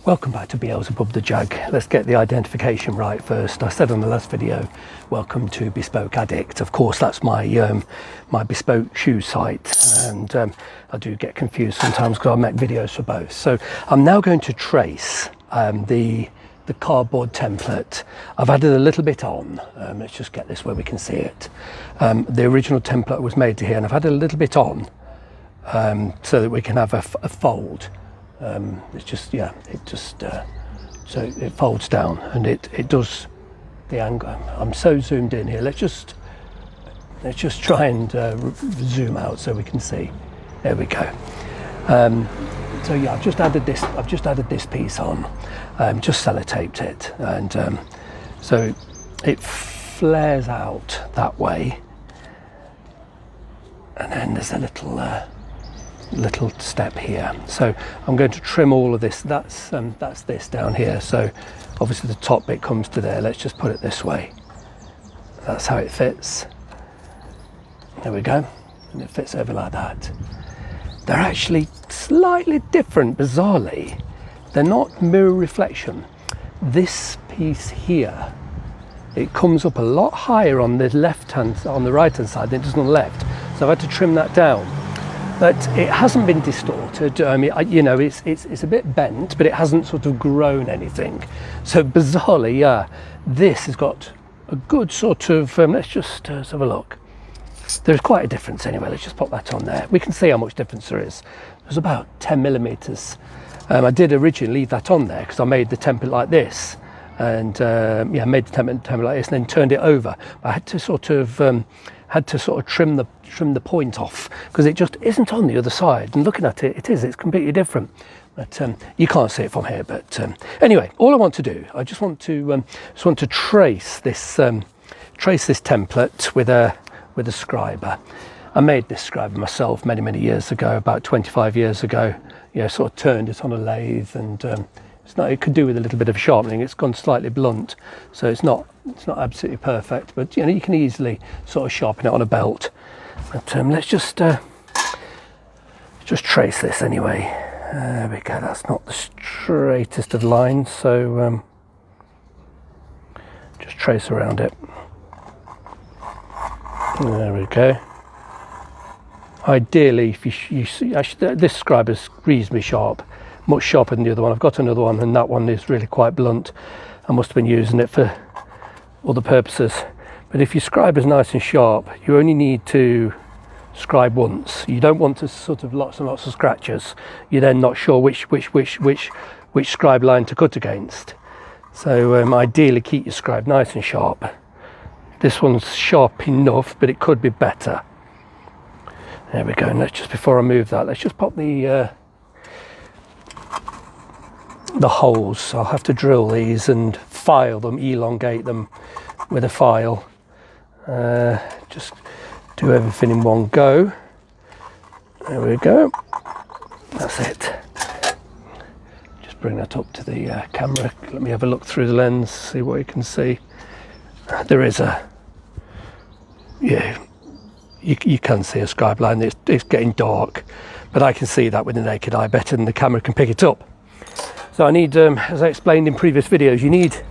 Welcome back to Beelzebub the Jag. Let's get the identification right first. I said on the last video, welcome to Bespoke Addict. Of course, that's my my bespoke shoe site, and I do get confused sometimes because I make videos for both. So I'm now going to trace the cardboard template. I've added a little bit on. Let's just get this where we can see it. The original template was made to here, and I've added a little bit on so that we can have a fold. It's just, yeah, so it folds down and it does the angle. I'm so zoomed in here. Let's just try and zoom out so we can see. There we go. So yeah, I've just added this piece on, just sellotaped it, and so it flares out that way, and then there's a little step here. So I'm going to trim all of this. That's this down here. So obviously the top bit comes to there. Let's just put it this way. That's how it fits. There we go. And it fits over like that. They're actually slightly different, bizarrely. They're not mirror reflection. This piece here, it comes up a lot higher on the right hand side than it does on the left. So I've had to trim that down. But it hasn't been distorted. I mean, you know, it's a bit bent, but it hasn't sort of grown anything. So bizarrely, yeah, this has got a good sort of, let's just have a look. There's quite a difference anyway. Let's just pop that on there. We can see how much difference there is. There's about 10 millimeters. I did originally leave that on there because I made the template like this. And yeah, made the template like this and then turned it over. But I had to sort of trim the point off because it just isn't on the other side. And looking at it, it's completely different. But you can't see it from here. But anyway, all I want to do, I just want to trace this template with a scriber. I made this scriber myself many years ago, about 25 years ago. Yeah, sort of turned it on a lathe, and it could do with a little bit of sharpening. It's gone slightly blunt, so it's not absolutely perfect, but you know, you can easily sort of sharpen it on a belt. But let's just trace this anyway. There we go. That's not the straightest of lines, so just trace around it. There we go. Ideally, if you see, actually, this scriber's reasonably sharp, much sharper than the other one. I've got another one, and that one is really quite blunt. I must have been using it for other purposes. But if your scribe is nice and sharp, you only need to scribe once. You don't want to sort of lots and lots of scratches. You're then not sure which scribe line to cut against. So ideally keep your scribe nice and sharp. This one's sharp enough, but it could be better. There we go. And let's just, before I move that, let's just pop the holes. I'll have to drill these and file them, elongate them with a file. Just do everything in one go. There we go. That's it. Just bring that up to the camera. Let me have a look through the lens, see what you can see. There is you can see a scribe line. It's getting dark, but I can see that with the naked eye better than the camera can pick it up. So I need, as I explained in previous videos, you need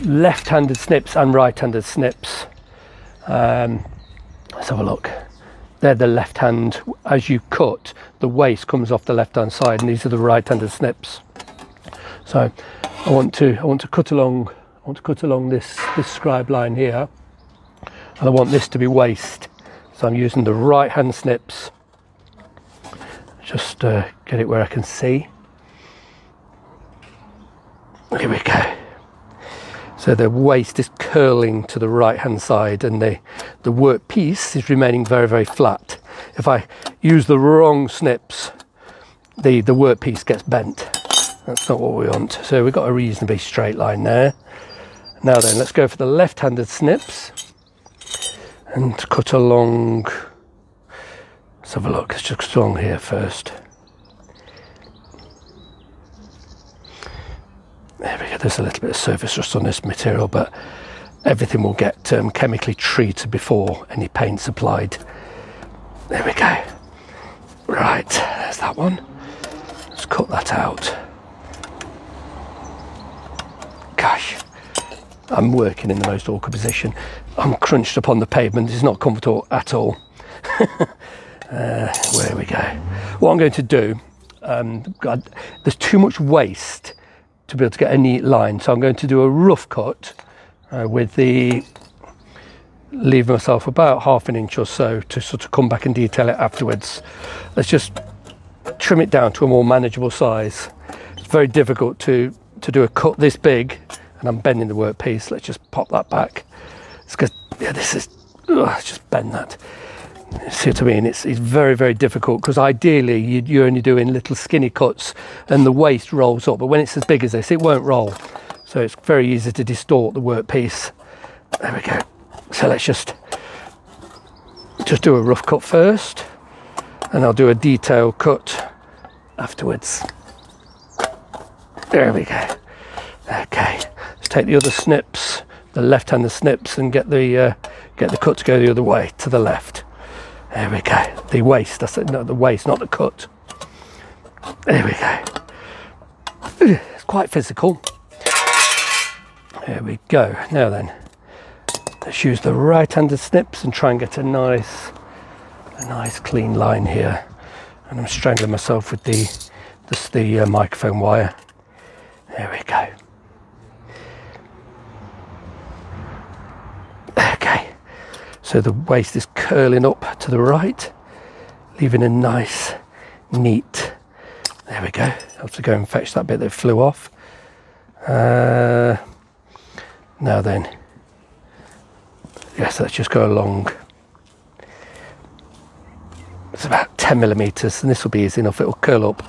left-handed snips and right-handed snips. Let's have a look. They're the left hand. As you cut, the waste comes off the left-hand side, and these are the right-handed snips. So I want to cut along this scribe line here, and I want this to be waste. So I'm using the right-hand snips. Just get it where I can see. Here we go. So the waist is curling to the right hand side, and the work piece is remaining very flat. If I use the wrong snips, the work piece gets bent. That's not what we want. So we've got a reasonably straight line there. Now then, let's go for the left-handed snips and cut along. Let's have a look. Let's just cut along here first. There we go. There's a little bit of surface rust on this material, but everything will get chemically treated before any paint's applied. There we go. Right, there's that one. Let's cut that out. I'm working in the most awkward position. I'm crunched up on the pavement. It's not comfortable at all. Where we go. What I'm going to do, there's too much waste to be able to get a neat line, so I'm going to do a rough cut leave myself about 1/2 inch or so to sort of come back and detail it afterwards. Let's just trim it down to a more manageable size. It's very difficult to do a cut this big, and I'm bending the workpiece. Let's just pop that back. It's because, yeah, let's just bend that. See what I mean? It's very, very difficult, because ideally you're only doing little skinny cuts and the waste rolls up, but when it's as big as this, it won't roll. So it's very easy to distort the workpiece. There we go. So let's just do a rough cut first, and I'll do a detailed cut afterwards. There we go. Okay, let's take the other snips, the left-handed snips, and get the cut to go the other way, to the left. There we go. The waste, that's it, no, the waste, not the cut. There we go. It's quite physical. There we go. Now then, let's use the right-handed snips and try and get a nice clean line here. And I'm strangling myself with the microphone wire. There we go. Okay, so the waist is curling up to the right, leaving a nice, neat. There we go. I have to go and fetch that bit that flew off. Now then, yes, let's just go along. It's about 10 millimeters, and this will be easy enough. It will curl up.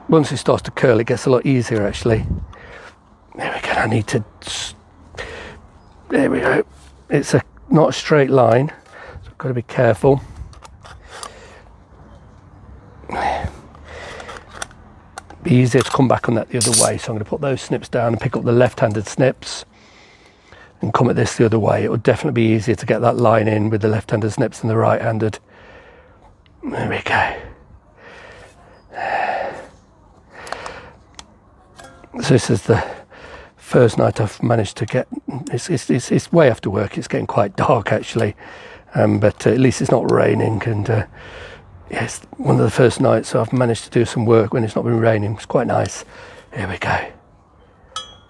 Once it starts to curl, it gets a lot easier, actually. There we go. I need to. There we go. It's not a straight line, so I've got to be careful. Be easier to come back on that the other way. So I'm going to put those snips down and pick up the left-handed snips and come at this the other way. It would definitely be easier to get that line in with the left-handed snips than the right-handed. There we go. So this is the first night I've managed to get. It's way after work. It's getting quite dark, actually, but at least it's not raining. And yeah, it's one of the first nights I've managed to do some work when it's not been raining. It's quite nice. Here we go.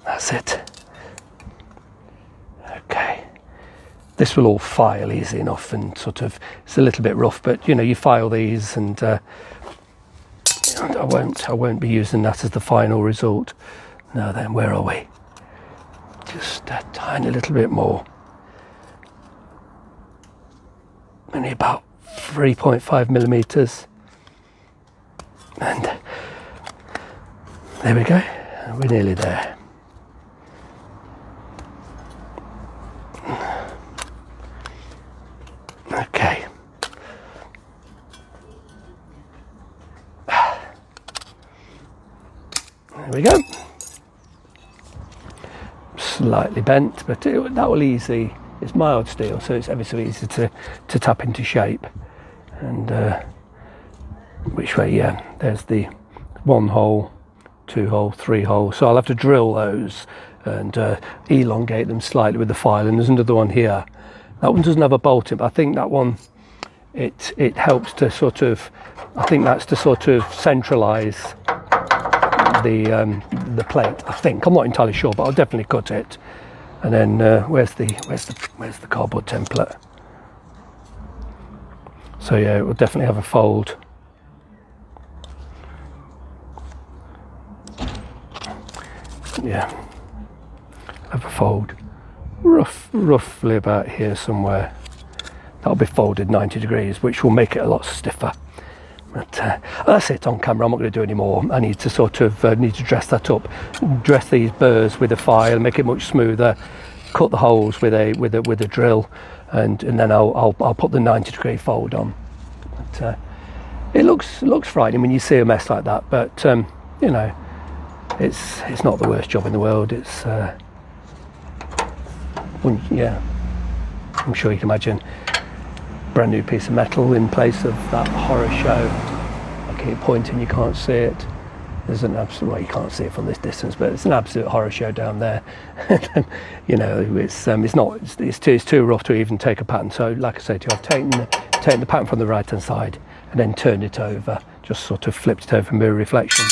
That's it. Okay. This will all file easy enough, and sort of, it's a little bit rough, but you know, you file these, and I won't be using that as the final result. Now then, where are we? Just a tiny little bit more. Only about 3.5 millimeters. And there we go. We're nearly there. Okay. There we go. Slightly bent, but that will easy. It's mild steel, so it's ever so easy to tap into shape. And which way? Yeah, there's the 1 hole, 2 hole, 3 hole. So I'll have to drill those and elongate them slightly with the file. And there's another one here. That one doesn't have a bolt in, but I think that one, it helps to sort of, I think that's to sort of centralise the plate. I think, I'm not entirely sure, but I'll definitely cut it. And then where's the cardboard template? So yeah, it will definitely have a fold. Yeah, have a fold. Roughly about here somewhere. That'll be folded 90 degrees, which will make it a lot stiffer. But that's it on camera. I'm not going to do any more. I need to sort of dress that up, dress these burrs with a file, make it much smoother, cut the holes with a drill, and then I'll put the 90 degree fold on. But it looks frightening when you see a mess like that. But you know, it's not the worst job in the world. It's yeah, I'm sure you can imagine. Brand new piece of metal in place of that horror show. I keep pointing, you can't see it. There's an absolute, well, you can't see it from this distance, but it's an absolute horror show down there. You know, it's too rough to even take a pattern. So like I say to you, I've taken the pattern from the right hand side and then turned it over, just sort of flipped it over mirror reflection.